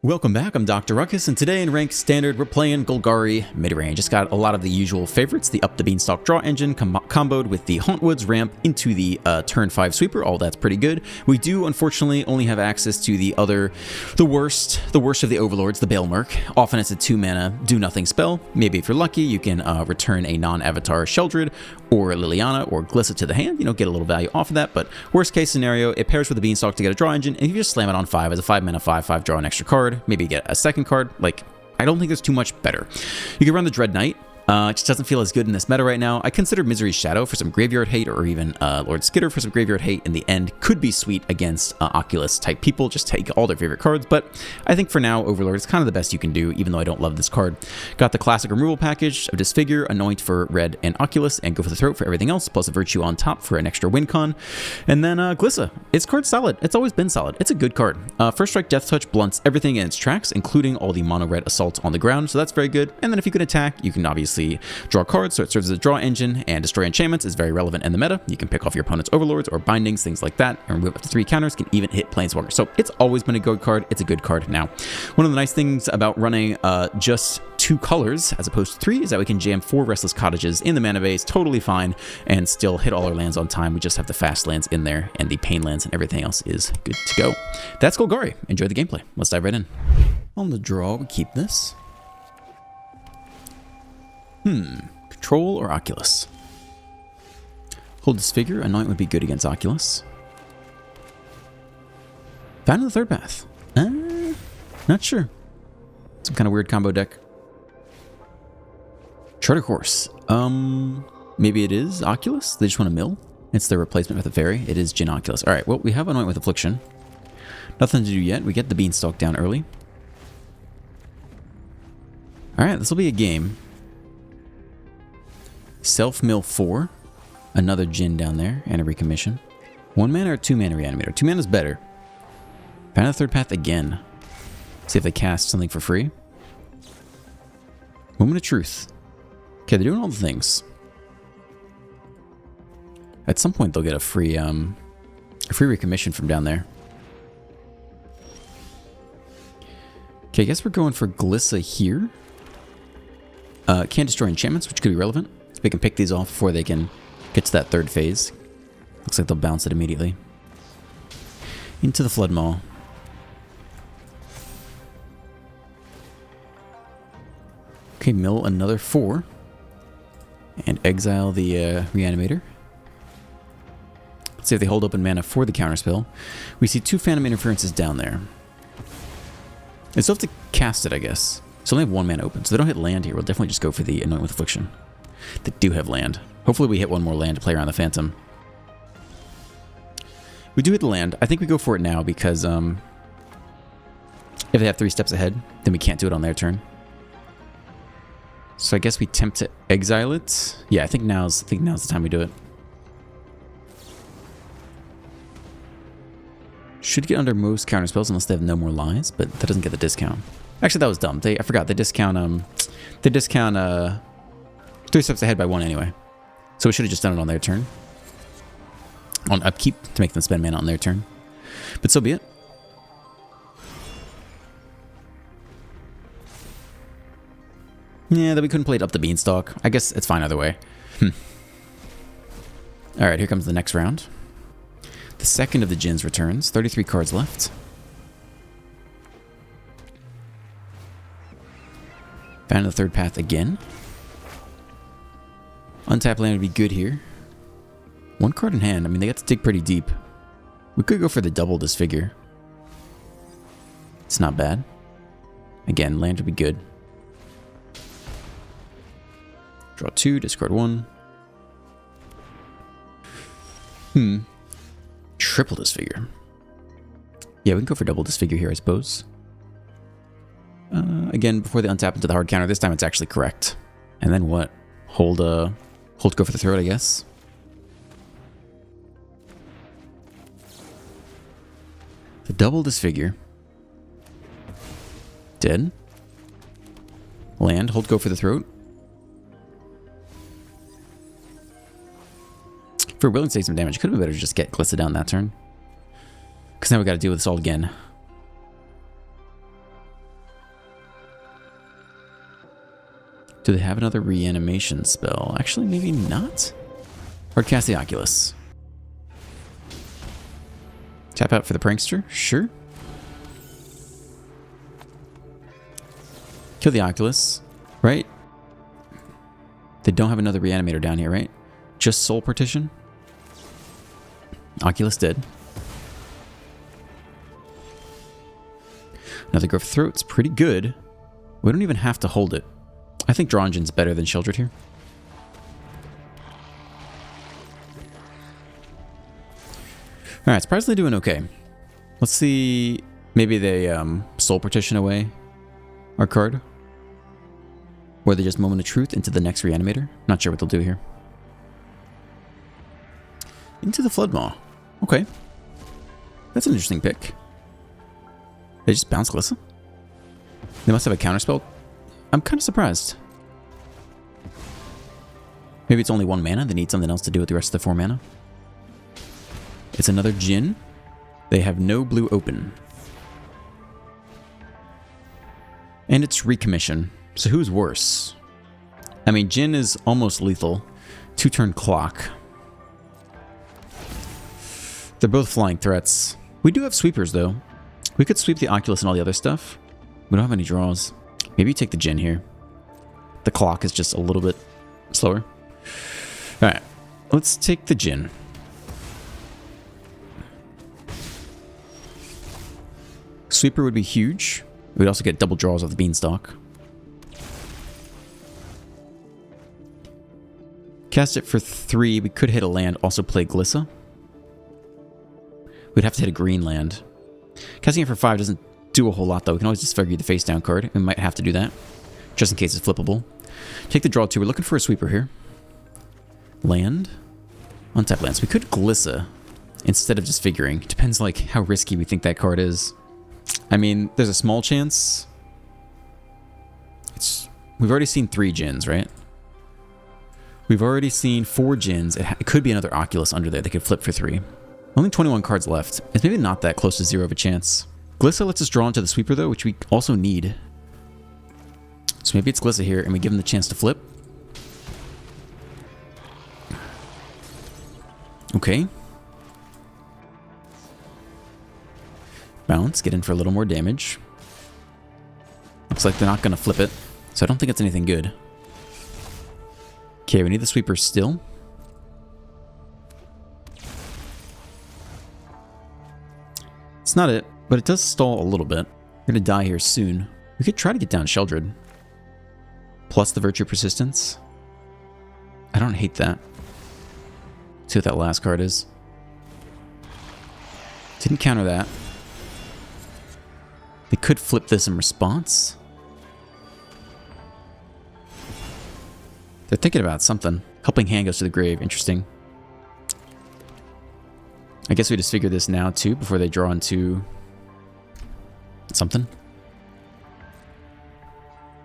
Welcome back, I'm Dr. Ruckus, and today in Ranked Standard we're playing Golgari Midrange. It's got a lot of the usual favorites, the Up the Beanstalk Draw engine comboed with the Hauntwoods ramp into the turn 5 sweeper. All that's pretty good. We do unfortunately only have access to the worst of the overlords, the Baelmerk. Often it's a 2-mana do-nothing spell. Maybe if you're lucky you can return a non-avatar Sheldred or Liliana or Glissa to the hand, get a little value off of that, but worst case scenario, it pairs with the Beanstalk to get a draw engine, and you just slam it on 5 as a 5-mana 5/5, draw an extra card. Maybe get a second card. I don't think there's too much better. You can run the Dread Knight. It just doesn't feel as good in this meta right now. I consider Misery's Shadow for some graveyard hate, or even Lord Skitter for some graveyard hate in the end. Could be sweet against Oculus type people, just take all their favorite cards, but I think for now, Overlord is kind of the best you can do, even though I don't love this card. Got the classic removal package of Disfigure, Anoint for red and Oculus, and Go for the Throat for everything else, plus a Virtue on top for an extra win con. And then Glissa. Its card's solid. It's always been solid. It's a good card. First Strike Death Touch blunts everything in its tracks, including all the mono red assaults on the ground, so that's very good. And then if you can attack, you can obviously draw cards, so it serves as a draw engine, and Destroy Enchantments is very relevant in the meta. You can pick off your opponent's overlords or bindings, things like that, and remove up to 3 counters, can even hit Planeswalker. So it's always been a good card. It's a good card now. One of the nice things about running just 2 colors as opposed to 3 is that we can jam 4 Restless Cottages in the mana base, totally fine, and still hit all our lands on time. We just have the fast lands in there, and the pain lands and everything else is good to go. That's Golgari. Enjoy the gameplay. Let's dive right in. On the draw, we keep this. Control or Oculus? Hold Disfigure. Anoint would be good against Oculus. Found the third path. Not sure. Some kind of weird combo deck. Charter Course. Maybe it is Oculus? They just want to mill? It's their replacement with a fairy. It is Jin Oculus. Alright, well, we have Anoint with Affliction. Nothing to do yet. We get the Beanstalk down early. Alright, this will be a game. Self-mill 4. Another Jin down there, and a recommission. 1 mana or 2 mana Reanimator? 2 mana is better. Found the third path again. See if they cast something for free. Moment of Truth. Okay, they're doing all the things. At some point they'll get a free recommission from down there. Okay, I guess we're going for Glissa here. Can't destroy enchantments, which could be relevant. We can pick these off before they can get to that third phase. Looks like they'll bounce it immediately. Into the Flood Maw. Okay, mill another 4. And exile the Reanimator. Let's see if they hold open mana for the counterspell. We see 2 Phantom Interferences down there. They still have to cast it, I guess. So only have 1 mana open, so they don't hit land here. We'll definitely just go for the Anoint with Affliction. They do have land. Hopefully we hit 1 more land to play around the Phantom. We do hit the land. I think we go for it now because if they have 3 steps ahead, then we can't do it on their turn. So I guess we attempt to exile it. Yeah, I think now's the time we do it. Should get under most counter spells unless they have no more lies, but that doesn't get the discount. Actually, that was dumb. I forgot they discount 3 steps ahead by 1 anyway. So we should have just done it on their turn. On upkeep to make them spend mana on their turn. But so be it. Yeah, that we couldn't play it up the Beanstalk. I guess it's fine either way. Alright, here comes the next round. The second of the Jins returns. 33 cards left. Found the third path again. Untap land would be good here. 1 card in hand. I mean, they got to dig pretty deep. We could go for the double Disfigure. It's not bad. Again, land would be good. Draw 2, discard 1. Triple Disfigure. Yeah, we can go for double Disfigure here, I suppose. Again, before they untap into the hard counter, this time it's actually correct. And then what? Hold Go for the Throat, I guess. The double Disfigure. Dead. Land, hold Go for the Throat. If we're willing to take some damage, could have been better to just get Glissa down that turn. Because now we got to deal with this all again. Do they have another reanimation spell? Actually, maybe not. Hard cast the Oculus. Tap out for the Prankster? Sure. Kill the Oculus, right? They don't have another reanimator down here, right? Just Soul Partition. Oculus dead. Another Growth Throat's pretty good. We don't even have to hold it. I think Draw Engine's better than Sheldred here. Alright, surprisingly doing okay. Let's see. Maybe they Soul Partition away our card. Or they just Moment of Truth into the next Reanimator. Not sure what they'll do here. Into the Floodmaw. Okay. That's an interesting pick. They just bounce Glissa? They must have a counterspell. I'm kind of surprised. Maybe it's only 1 mana. They need something else to do with the rest of the 4 mana. It's another Djinn. They have no blue open. And it's Recommission. So who's worse? I mean, Djinn is almost lethal. 2-turn clock. They're both flying threats. We do have sweepers, though. We could sweep the Oculus and all the other stuff. We don't have any draws. Maybe you take the Djinn here. The clock is just a little bit slower. Alright, let's take the Djinn. Sweeper would be huge. We'd also get double draws of the Beanstalk. Cast it for 3. We could hit a land, also play Glissa. We'd have to hit a green land. Casting it for 5 doesn't do a whole lot, though. We can always disfigure the face down card. We might have to do that, just in case it's flippable. Take the draw 2. We're looking for a sweeper here. Land. Untap lands. We could Glissa instead of disfiguring. Depends, like, how risky we think that card is. I mean, there's a small chance. We've already seen 3 Djinns, right? We've already seen 4 Djinns. It could be another Oculus under there. They could flip for 3. Only 21 cards left. It's maybe not that close to 0 of a chance. Glissa lets us draw into the sweeper, though, which we also need. So maybe it's Glissa here, and we give him the chance to flip. Okay. Bounce, get in for a little more damage. Looks like they're not going to flip it, so I don't think it's anything good. Okay, we need the sweeper still. It's not it, but it does stall a little bit. We're going to die here soon. We could try to get down Sheldred. Plus the Virtue Persistence. I don't hate that. See what that last card is. Didn't counter that. They could flip this in response. They're thinking about something. Helping Hand goes to the grave. Interesting. I guess we just figure this now, too, before they draw into something.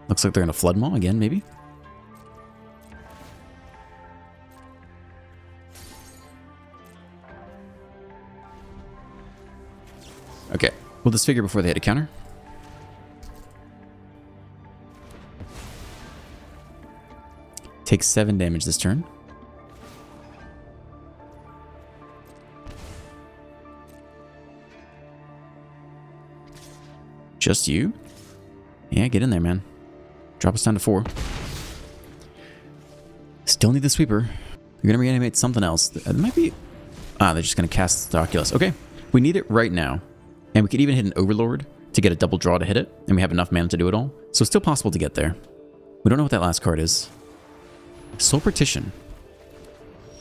Looks like they're going to Flood Maw again, maybe. Okay, we'll disfigure before they hit a counter. Takes 7 damage this turn. Just you? Yeah, get in there, man. Drop us down to 4. Still need the sweeper. You're gonna reanimate something else. It might be... Ah, they're just gonna cast the Oculus. Okay, we need it right now. And we could even hit an Overlord to get a double draw to hit it. And we have enough mana to do it all. So it's still possible to get there. We don't know what that last card is. Soul Partition.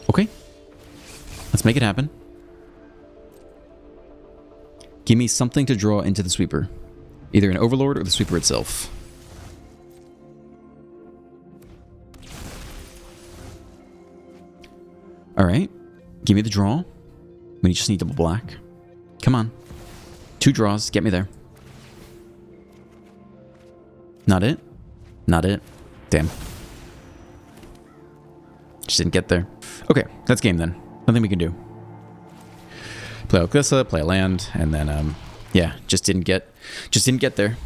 Okay. Let's make it happen. Give me something to draw into the sweeper. Either an Overlord or the sweeper itself. Alright. Give me the draw. We just need double black. Come on. 2 draws. Get me there. Not it? Not it. Damn. Just didn't get there. Okay, that's game then. Nothing we can do. Play out Glissa, play a land, and then yeah, just didn't get there.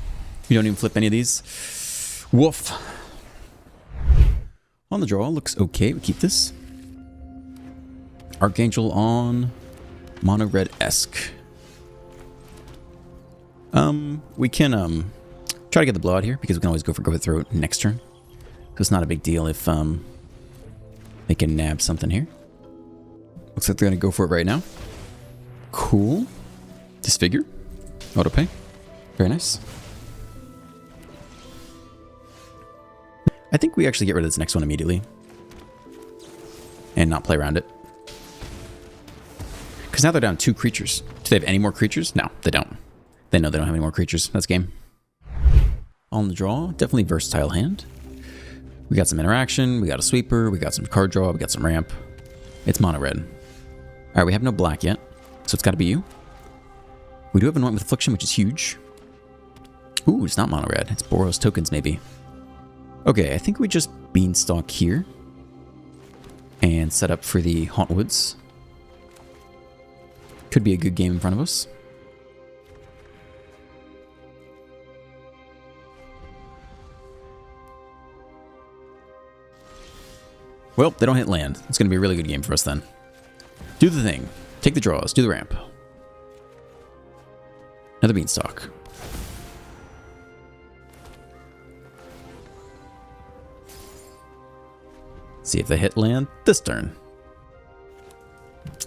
We don't even flip any of these. Woof. On the draw, looks okay. We keep this. Archangel on mono red-esque. We can try to get the blowout here because we can always go for throat next turn. So it's not a big deal if they can nab something here. Looks like they're gonna go for it right now. Cool. Disfigure. Auto pay. Very nice. I think we actually get rid of this next one immediately. And not play around it. Because now they're down 2 creatures. Do they have any more creatures? No, they don't. They know they don't have any more creatures. That's game. On the draw, definitely versatile hand. We got some interaction, we got a sweeper, we got some card draw, we got some ramp. It's mono red. Alright, we have no black yet, so it's gotta be you. We do have an Anoint with Affliction, which is huge. Ooh, it's not mono red. It's Boros tokens, maybe. Okay, I think we just Beanstalk here. And set up for the Hauntwoods. Could be a good game in front of us. Well, they don't hit land. It's going to be a really good game for us then. Do the thing. Take the draws. Do the ramp. Another Beanstalk. See if they hit land this turn.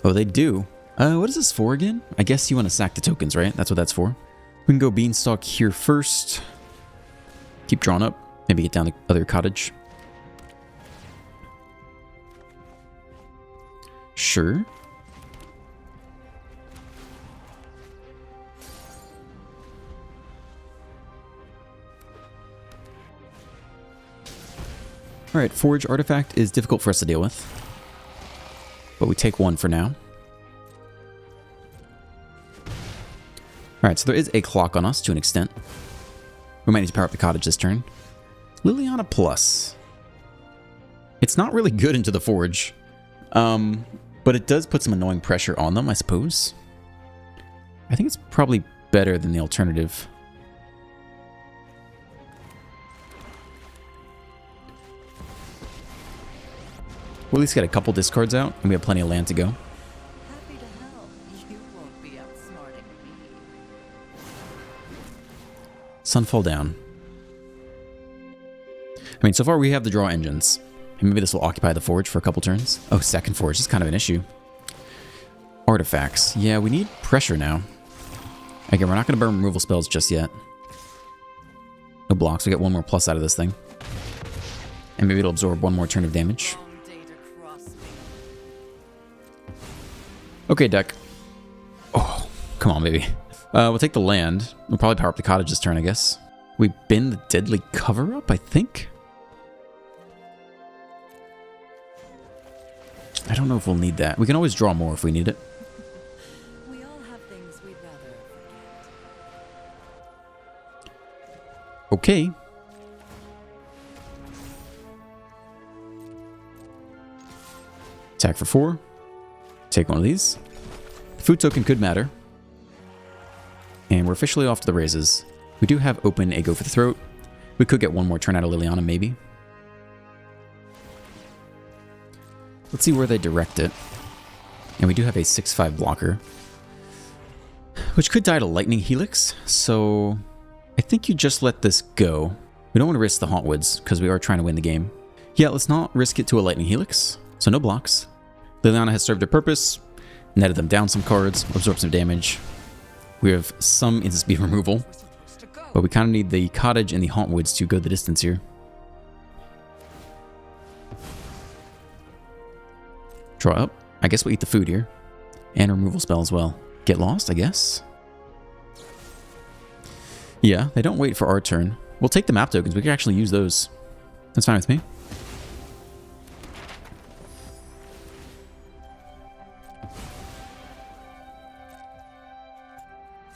Oh, they do. What is this for again? I guess you want to sack the tokens, right? That's what that's for. We can go Beanstalk here first. Keep drawing up. Maybe get down the other cottage. Sure. Alright, Forge Artifact is difficult for us to deal with. But we take 1 for now. Alright, so there is a clock on us to an extent. We might need to power up the cottage this turn. Liliana Plus. It's not really good into the Forge. But it does put some annoying pressure on them, I suppose. I think it's probably better than the alternative. We'll at least get a couple discards out, and we have plenty of land to go. Happy to help. You won't be outsmarting me. Sunfall down. I mean, so far we have the draw engines. And maybe this will occupy the Forge for a couple turns. Oh, second Forge is kind of an issue. Artifacts. Yeah, we need pressure now. Again, we're not going to burn removal spells just yet. No blocks. We get 1 more plus out of this thing. And maybe it'll absorb 1 more turn of damage. Okay, deck. Oh, come on, baby. We'll take the land. We'll probably power up the cottage this turn, I guess. We bin the Deadly Cover-Up, I think? I don't know if we'll need that. We can always draw more if we need it. We all have things we'd rather forget. Okay. Attack for 4. Take one of these. The food token could matter. And we're officially off to the races. We do have open a Go for the Throat. We could get 1 more turn out of Liliana, maybe. Let's see where they direct it. And we do have a 6/5 blocker. Which could die to Lightning Helix. So I think you just let this go. We don't want to risk the Hauntwoods because we are trying to win the game. Yeah, let's not risk it to a Lightning Helix. So no blocks. Liliana has served her purpose. Netted them down some cards. Absorbed some damage. We have some instant speed removal. But we kind of need the Cottage and the Hauntwoods to go the distance here. Draw up. I guess we'll eat the food here. And removal spell as well. Get lost, I guess. Yeah, they don't wait for our turn. We'll take the map tokens. We can actually use those. That's fine with me.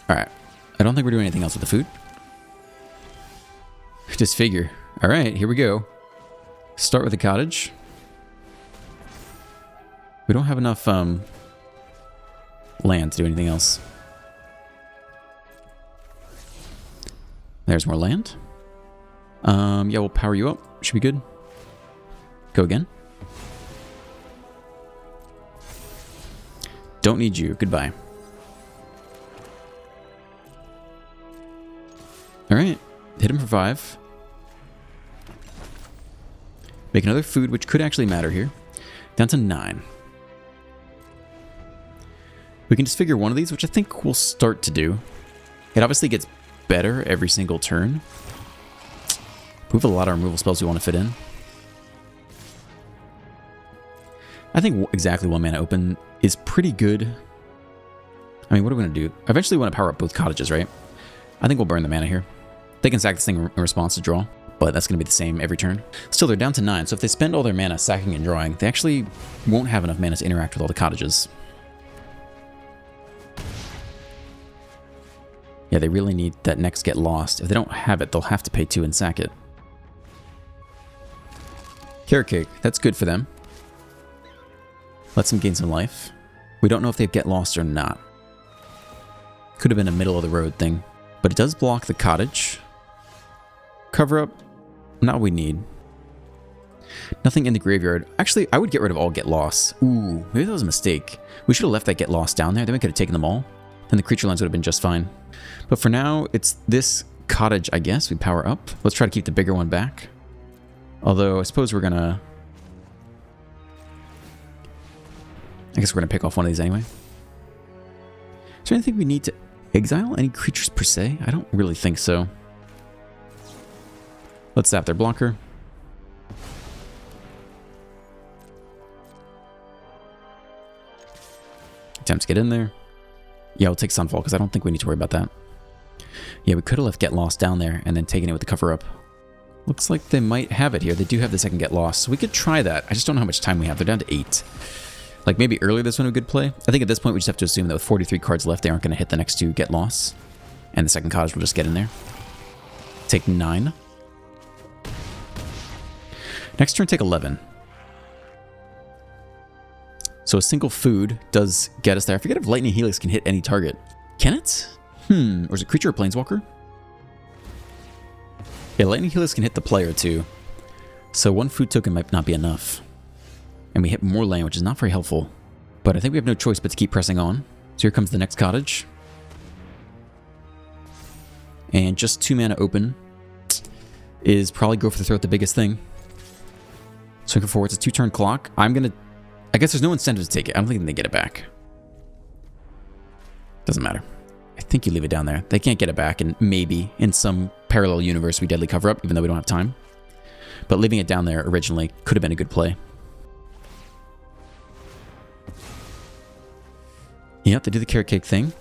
Alright. I don't think we're doing anything else with the food. Disfigure. Alright, here we go. Start with the cottage. We don't have enough land to do anything else. There's more land. Yeah, we'll power you up. Should be good. Go again. Don't need you. Goodbye. Alright. Hit him for 5. Make another food, which could actually matter here. Down to 9. We can disfigure one of these, which I think we'll start to do. It obviously gets better every single turn. We have a lot of removal spells we want to fit in. I think exactly 1 mana open is pretty good. I mean, what are we going to do? Eventually we want to power up both cottages, right? I think we'll burn the mana here. They can sack this thing in response to draw, but that's going to be the same every turn. Still, they're down to 9, so if they spend all their mana sacking and drawing, they actually won't have enough mana to interact with all the cottages. Yeah, they really need that next Get Lost. If they don't have it, they'll have to pay 2 and sack it. Carrot Cake, that's good for them. Lets them gain some life. We don't know if they Get Lost or not. Could have been a middle of the road thing. But it does block the cottage. Cover up, not what we need. Nothing in the graveyard. Actually, I would get rid of all Get Lost. Ooh, maybe that was a mistake. We should have left that Get Lost down there. Then we could have taken them all. Then the creature lines would have been just fine. But for now, it's this cottage, I guess. We power up. Let's try to keep the bigger one back. Although, I suppose we're gonna... I guess we're gonna pick off one of these anyway. Is there anything we need to exile? Any creatures per se? I don't really think so. Let's zap their blocker. Attempt to get in there. Yeah, we'll take Sunfall because I don't think we need to worry about that. Yeah, we could have left Get Lost down there and then taken it with the cover up. Looks like they might have it here. They do have the second Get Lost, so we could try that. I just don't know how much time we have. They're down to 8. Like, maybe earlier this one would be a good play. I think at this point we just have to assume that with 43 cards left, they aren't going to hit the next 2 Get Lost. And the second cottage will just get in there. Take 9. Next turn, take 11. So a single food does get us there. I forget if Lightning Helix can hit any target. Can it? Or is it creature or planeswalker? Yeah, Lightning Helix can hit the player too. So 1 food token might not be enough. And we hit more land, which is not very helpful. But I think we have no choice but to keep pressing on. So here comes the next cottage. And just 2 mana open is probably go for the throat, the biggest thing. Swing for 4, it's a 2-turn clock. I guess there's no incentive to take it. I don't think they get it back. Doesn't matter. I think you leave it down there. They can't get it back, and maybe in some parallel universe we deadly cover up, even though we don't have time. But leaving it down there originally could have been a good play. Yep, they do the carrot cake thing.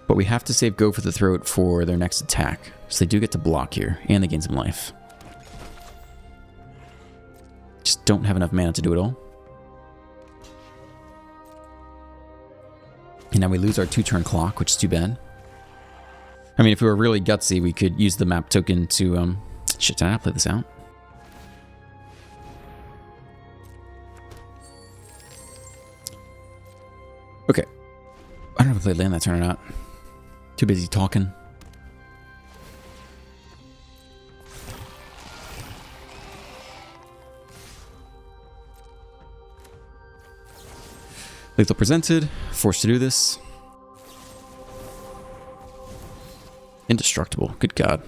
But we have to save Go for the Throat for their next attack. So they do get to block here, and they gain some life. Just don't have enough mana to do it all. And now we lose our 2-turn clock, which is too bad. I mean, if we were really gutsy, we could use the map token to... Shit, did I not play this out? Okay. I don't know if I played land that turn or not. Too busy talking. Lethal presented. Forced to do this. Indestructible. Good God.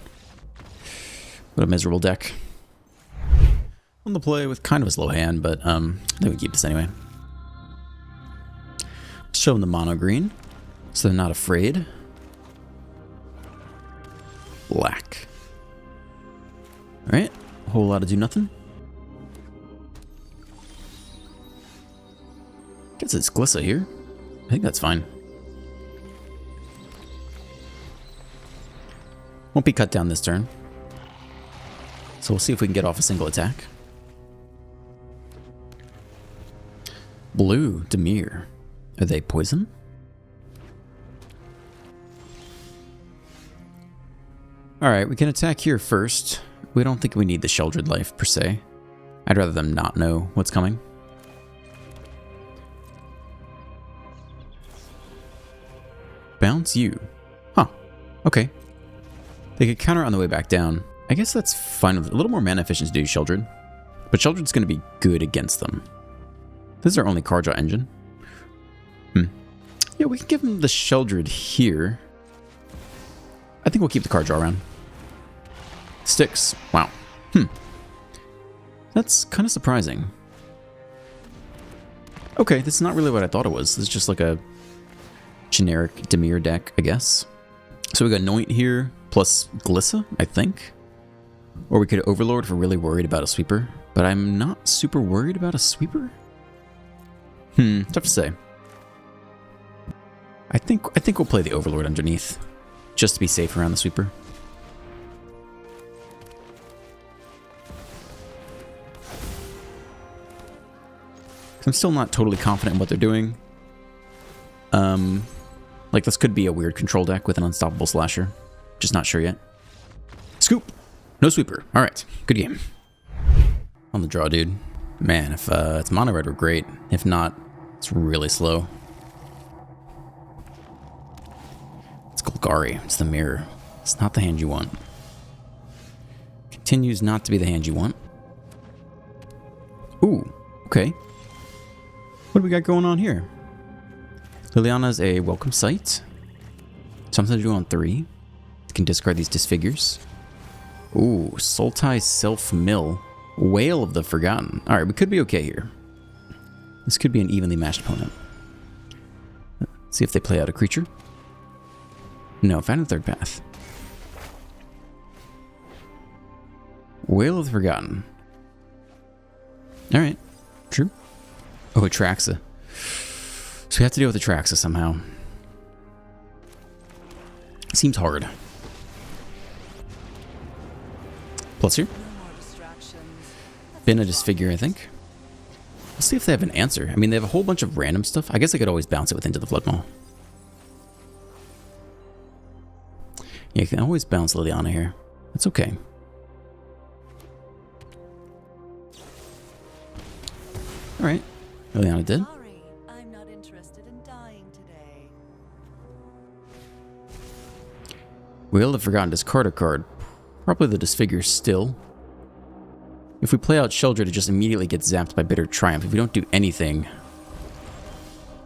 What a miserable deck. On the play with kind of a slow hand, but I think we keep this anyway. Show them the mono green, so they're not afraid. Black. Alright, a whole lot of do nothing. Gets its Glissa here. I think that's fine. Won't be cut down this turn. So we'll see if we can get off a single attack. Blue, Demir. Are they poison? Alright, we can attack here first. We don't think we need the Sheldred Life, per se. I'd rather them not know what's coming. Bounce you. Huh. Okay. They could counter on the way back down. I guess that's fine. With a little more mana efficiency to do Sheldred. But Sheldred's going to be good against them. This is our only card draw engine. Yeah, we can give him the Sheldred here. I think we'll keep the card draw around. Sticks. Wow. That's kind of surprising. Okay, this is not really what I thought it was. This is just like a generic Dimir deck, I guess. So we got Anoint here, plus Glissa, I think. Or we could Overlord if we're really worried about a sweeper. But I'm not super worried about a sweeper. Tough to say. I think we'll play the Overlord underneath, just to be safe around the sweeper. I'm still not totally confident in what they're doing. Like this could be a weird control deck with an unstoppable slasher. Just not sure yet. Scoop! No sweeper. Alright, good game. On the draw, dude. Man, if it's mono red, we're great. If not, it's really slow. It's Golgari. It's the mirror. It's not the hand you want. Continues not to be the hand you want. Ooh, okay. What do we got going on here? Liliana's a welcome sight. Something to do on 3. You can discard these disfigures. Ooh, Sultai Self-Mill. Whale of the Forgotten. Alright, we could be okay here. This could be an evenly matched opponent. Let's see if they play out a creature. No, found a third path. Whale of the Forgotten. Alright, true. Oh, Atraxa. So we have to deal with Atraxa somehow. Seems hard. Plus here. Been a disfigure, I think. Let's see if they have an answer. I mean, they have a whole bunch of random stuff. I guess I could always bounce it with Into the Flood Maw. Yeah, you can always bounce Liliana here. That's okay. Alright. Liliana did. Sorry, I'm not interested in dying today. Wheel of Forgotten, discard a card. Probably the disfigure still. If we play out Sheldred, it just immediately gets zapped by Bitter Triumph. If we don't do anything,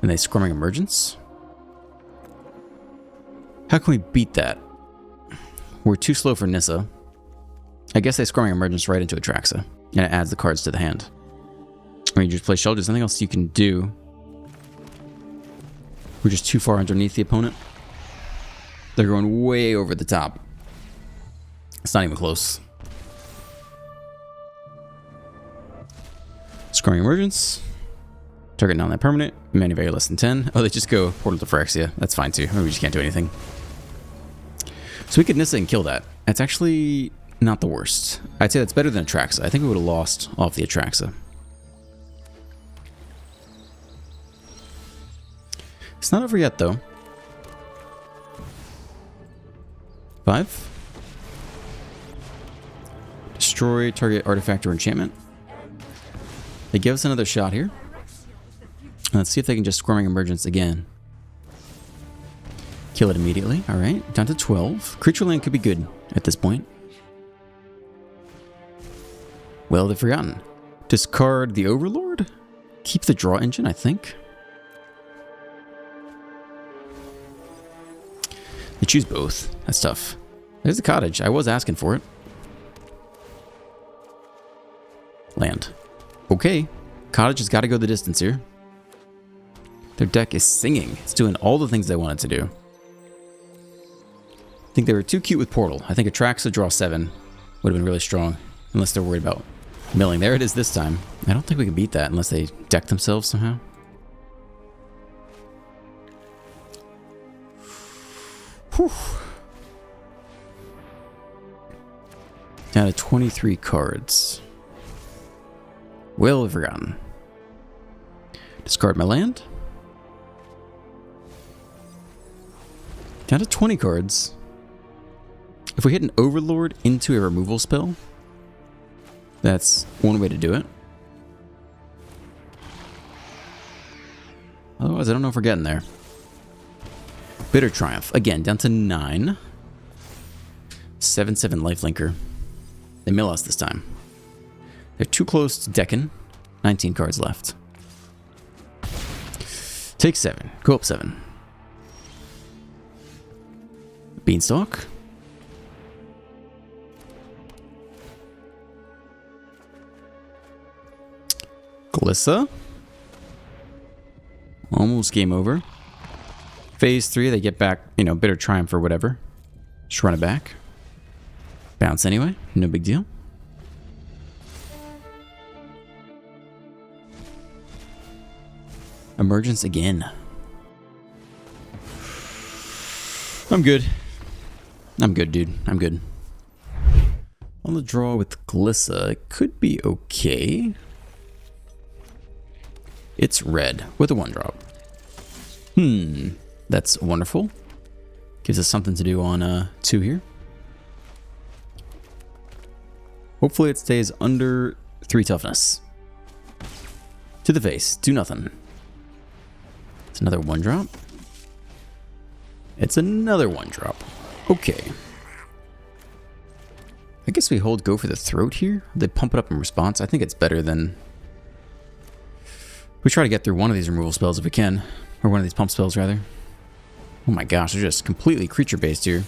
then they Squirming Emergence. How can we beat that? We're too slow for Nissa. I guess they Squirming Emergence right into Atraxa, and it adds the cards to the hand. Or you just play Sheldred. There's nothing else you can do. We're just too far underneath the opponent. They're going way over the top. It's not even close. Scoring Emergence. Target non-land permanent. Many value less than 10. Oh, they just go Portal to Phyrexia. That's fine too. Maybe we just can't do anything. So we could Nissa and kill that. That's actually not the worst. I'd say that's better than Atraxa. I think we would have lost off the Atraxa. It's not over yet, though. 5. Destroy target artifact or enchantment. They give us another shot here. Let's see if they can just Squirming Emergence again. Kill it immediately. Alright, down to 12. Creature land could be good at this point. Well, they've forgotten. Discard the Overlord? Keep the draw engine, I think. They choose both. That's tough. There's the cottage. I was asking for it. Land. Okay. Cottage has got to go the distance here. Their deck is singing. It's doing all the things they wanted to do. I think they were too cute with Portal. I think Atraxa draw 7 would have been really strong. Unless they're worried about milling. There it is this time. I don't think we can beat that unless they deck themselves somehow. Whew. Down to 23 cards. Will have forgotten. Discard my land. Down to 20 cards. If we hit an Overlord into a removal spell, that's one way to do it. Otherwise, I don't know if we're getting there. Bitter Triumph. Again, down to 9. 7/7 lifelinker. They mill us this time. They're too close to decking. 19 cards left. Take 7. Go up 7. Beanstalk. Glissa. Almost game over. Phase 3, they get back, you know, Bitter Triumph or whatever. Just run it back. Bounce anyway. No big deal. Emergence again. I'm good. I'm good, dude. I'm good. On the draw with Glissa, it could be okay. It's red with a 1-drop. That's wonderful. Gives us something to do on 2 here. Hopefully it stays under 3 toughness. To the face. Do nothing. It's another 1-drop. It's another 1-drop. Okay. I guess we hold go for the throat here. They pump it up in response. I think it's better than... We try to get through one of these removal spells if we can. Or one of these pump spells, rather. Oh my gosh, they're just completely creature-based here.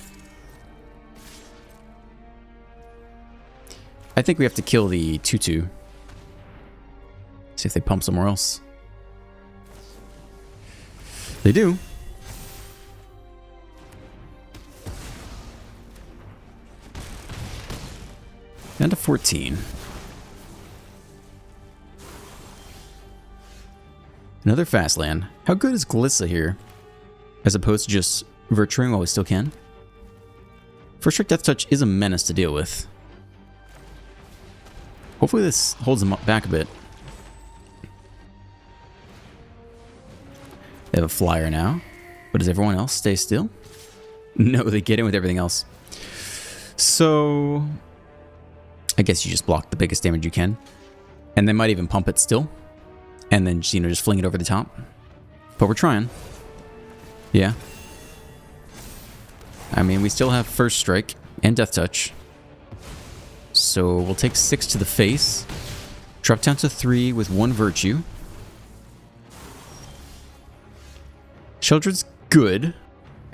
I think we have to kill the 2/2. See if they pump somewhere else. They do. Down to 14. Another fast land. How good is Glissa here? As opposed to just virtuing while we still can. First Strike Death Touch is a menace to deal with. Hopefully this holds them back a bit. They have a flyer now. But does everyone else stay still? No, they get in with everything else. So... I guess you just block the biggest damage you can. And they might even pump it still. And then, you know, just fling it over the top. But we're trying. Yeah. I mean, we still have First Strike and Death Touch. So we'll take 6 to the face. Drop down to 3 with 1 Virtue. Sheldred's good.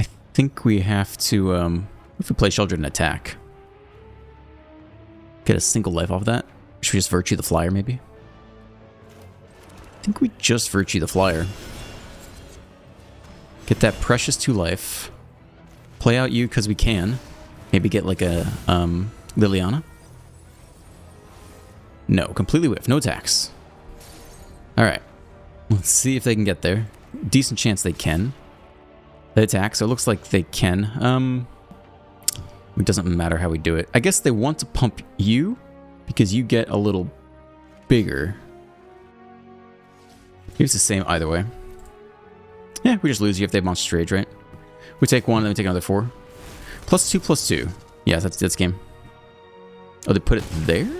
I think we have to, if we play Sheldred and attack. Get a single life off of that. Should we just Virtue the Flyer, maybe? I think we just Virtue the Flyer. Get that precious 2 life. Play out you because we can. Maybe get like a Liliana. No, completely whiff. No attacks. Alright. Let's see if they can get there. Decent chance they can. They attack, so it looks like they can. It doesn't matter how we do it. I guess they want to pump you because you get a little bigger. It's the same either way. Yeah, we just lose you if they have Monster Rage, right? We take 1, then we take another 4. +2/+2. Yeah, that's game. Oh, they put it there?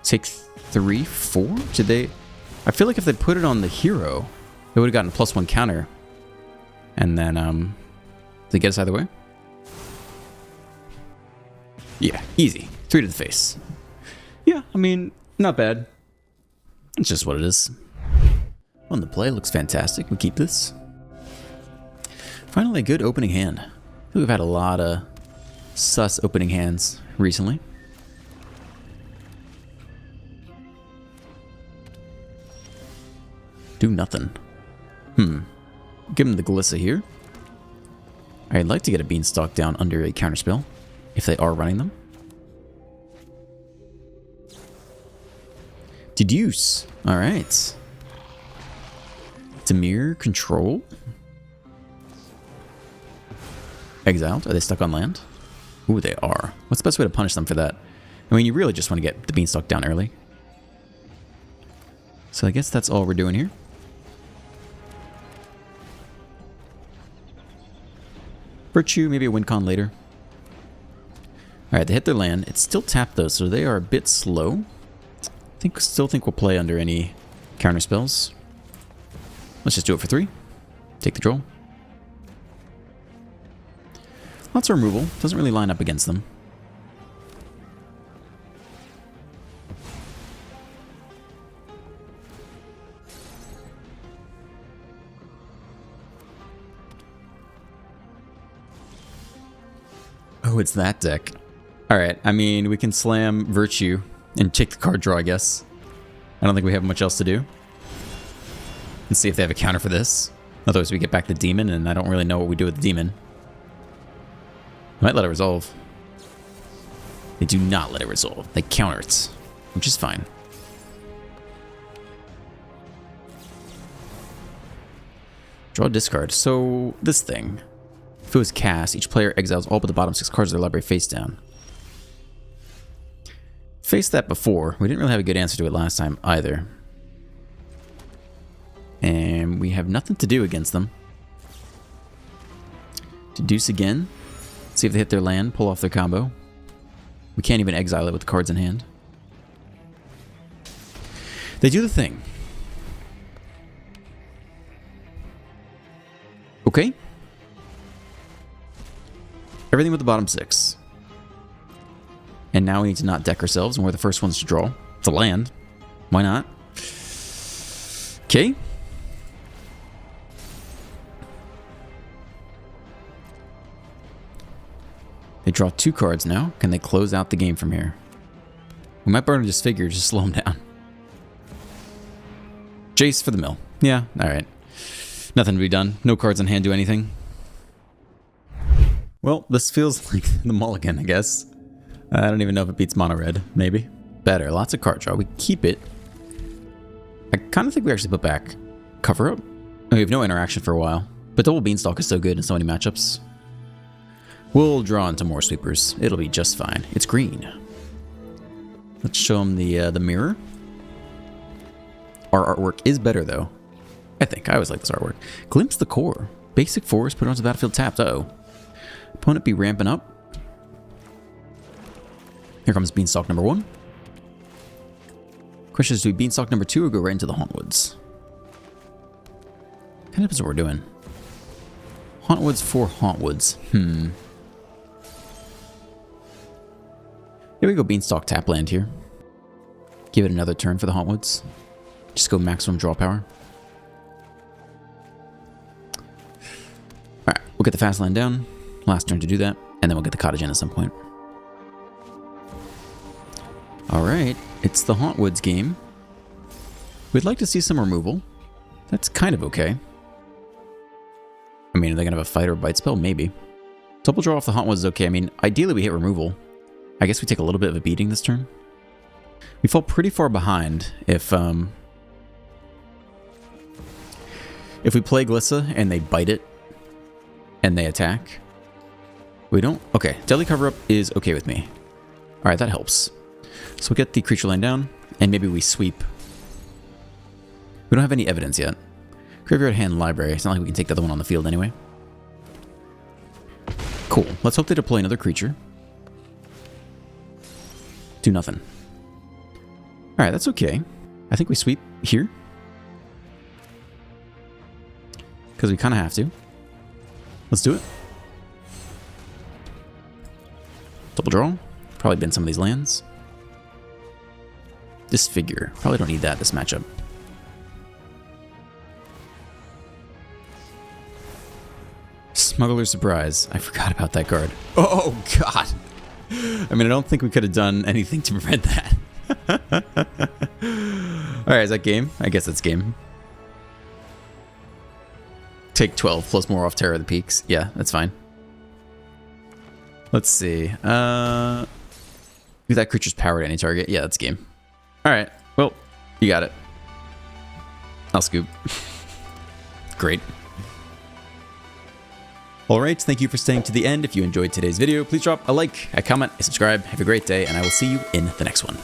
Take 3, 4? Did they... I feel like if they put it on the hero, they would have gotten a +1 counter. And then, they get us either way? Yeah, easy. 3 to the face. Yeah, I mean, not bad. It's just what it is. On the play, looks fantastic. We keep this. Finally, a good opening hand. I think we've had a lot of sus opening hands recently. Do nothing. Give him the Glissa here. I'd like to get a Beanstalk down under a counterspell, if they are running them. Deduce. Alright. Demir control. Exiled. Are they stuck on land? Ooh, they are. What's the best way to punish them for that? I mean, you really just want to get the Beanstalk down early. So I guess that's all we're doing here. Virtue, maybe a win con later. Alright, they hit their land. It's still tapped though, so they are a bit slow. Still think we'll play under any counter spells. Let's just do it for 3. Take the draw. Lots of removal. Doesn't really line up against them. Oh, it's that deck. Alright, I mean, we can slam Virtue and take the card draw, I guess. I don't think we have much else to do. Let's see if they have a counter for this. Otherwise, we get back the Demon, and I don't really know what we do with the Demon. Might let it resolve. They do not let it resolve. They counter it, which is fine. Draw a discard. So, this thing. If it was cast, each player exiles all but the bottom 6 cards of their library face down. Faced that before. We didn't really have a good answer to it last time either. And we have nothing to do against them. Deduce again. See if they hit their land, pull off their combo. We can't even exile it with the cards in hand. They do the thing. Okay. Everything with the bottom 6. And now we need to not deck ourselves, and we're the first ones to draw. It's a land. Why not? Okay. They draw 2 cards now. Can they close out the game from here? We might burn this figure, just slow them down. Jace for the mill. Yeah, alright. Nothing to be done. No cards in hand do anything. Well, this feels like the mulligan, I guess. I don't even know if it beats mono red. Maybe. Better. Lots of card draw. We keep it. I kind of think we actually put back cover up. We have no interaction for a while. But double beanstalk is so good in so many matchups. We'll draw into more sweepers. It'll be just fine. It's green. Let's show them the mirror. Our artwork is better, though. I think. I always like this artwork. Glimpse the core. Basic force put onto the battlefield tapped. Uh-oh. Opponent be ramping up. Here comes Beanstalk number 1. Question is, do we Beanstalk number 2 or go right into the Hauntwoods? Kind of depends what we're doing. Hauntwoods for Hauntwoods. Here we go Beanstalk tap land here. Give it another turn for the Hauntwoods. Just go maximum draw power. Alright, we'll get the fast land down. Last turn to do that. And then we'll get the cottage in at some point. Alright, it's the Hauntwoods game. We'd like to see some removal. That's kind of okay. I mean, are they going to have a fight or bite spell? Maybe. Double draw off the Hauntwoods is okay. I mean, ideally we hit removal. I guess we take a little bit of a beating this turn. We fall pretty far behind if we play Glissa and they bite it and they attack. We don't... Okay, Deadly Cover-Up is okay with me. Alright, that helps. So we'll get the creature line down, and maybe we sweep. We don't have any evidence yet. Graveyard, hand, library. It's not like we can take the other one on the field anyway. Cool. Let's hope they deploy another creature. Do nothing. Alright, that's okay. I think we sweep here. Because we kind of have to. Let's do it. Double draw. Probably been some of these lands. Disfigure. Probably don't need that this matchup. Smuggler's Surprise. I forgot about that card. Oh, God. I mean, I don't think we could have done anything to prevent that. Alright, is that game? I guess that's game. Take 12 plus more off Terror of the Peaks. Yeah, that's fine. Let's see. If that creature's powered at any target. Yeah, that's game. Alright, well, you got it. I'll scoop. Great. Alright, thank you for staying to the end. If you enjoyed today's video, please drop a like, a comment, a subscribe. Have a great day, and I will see you in the next one.